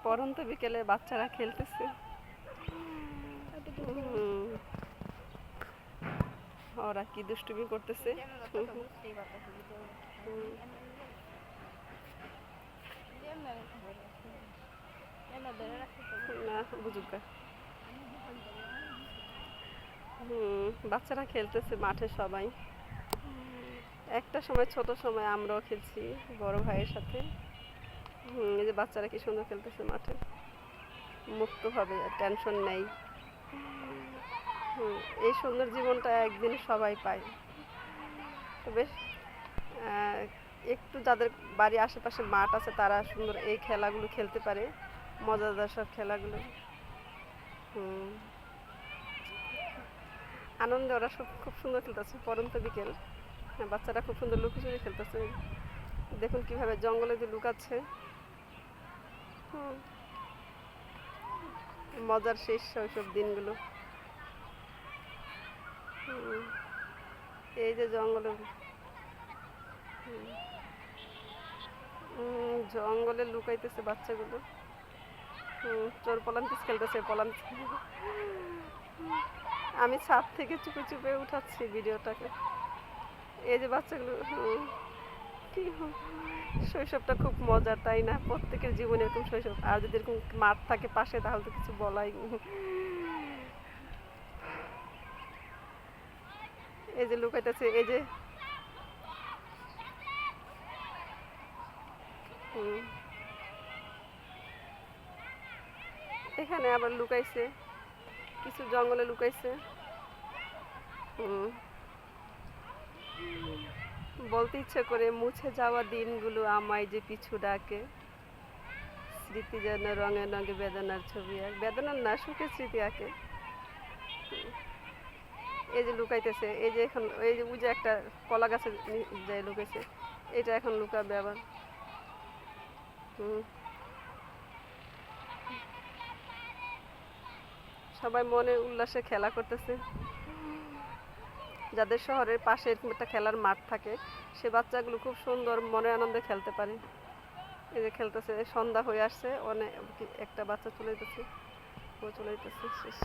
পরন্ত বিকেলে বাচ্চারা খেলতেছে। ওরা কি দুষ্টুমি করতেছে। না বুঝুক। বাচ্চারা খেলতেছে মাঠে সবাই। একটা সময় ছোট সময় আমরাও খেলছি বড় ভাইয়ের সাথে। এই যে বাচ্চারা কি সুন্দর খেলতেছে মাঠে, মুক্তভাবে, টেনশন নেই। এই সুন্দর জীবনটা একদিন সবাই পায়। তবে একটু যাদের বাড়ির আশেপাশে মাঠ আছে তারা সুন্দর এই খেলাগুলো খেলতে পারে, মজাদার সব খেলাগুলো। আনন্দে ওরা সব খুব সুন্দর খেলতেছে। পরন্ত বিকেল, বাচ্চারা খুব সুন্দর লুকোচুরি খেলতেছে। দেখুন কিভাবে জঙ্গলে দিয়ে লুকাচ্ছে। মজার শেষ ওইসব দিনগুলো। এই যে জঙ্গলে জঙ্গলে লুকাইতেছে বাচ্চাগুলো। চোর পলান্তিস খেলতেছে। আমি ছাদ থেকে চুপে চুপে উঠাচ্ছি ভিডিওটাকে। এই যে বাচ্চাগুলো, কি শৈশবটা খুব মজার, তাই না? প্রত্যেকের জীবনে এরকম শৈশব। আর যদি এরকম মাঠ থাকে পাশে তাহলে তো কিছু বলাই। এই যে লুকাইতেছে, এই যে এখানে আবার লুকাইছে, কিছু জঙ্গলে লুকাইছে। বলতে ইচ্ছে করে, মুছে যাওয়া দিনগুলো আমায় যে পিছু ডাকে, স্মৃতি যেন রঙে রঙে বেদনার ছবি আঁকে। বেদনার না, সুখের স্মৃতি আঁকে। এই যে লুকাইতেছে, এই যে এখন এই যে যে একটা কলা গাছে যায় লুকাইছে, এটা এখন লুকাবে আবার। সবাই মনে উল্লাসে খেলা করতেছে। যাদের শহরের পাশে এরকম একটা খেলার মাঠ থাকে, সে বাচ্চাগুলো খুব সুন্দর মনে আনন্দে খেলতে পারে। এই যে খেলতেছে, সন্ধ্যা হয়ে আসছে, অনেক একটা বাচ্চা চলে যেতেছে, ও চলে যেতেছে। শেষ।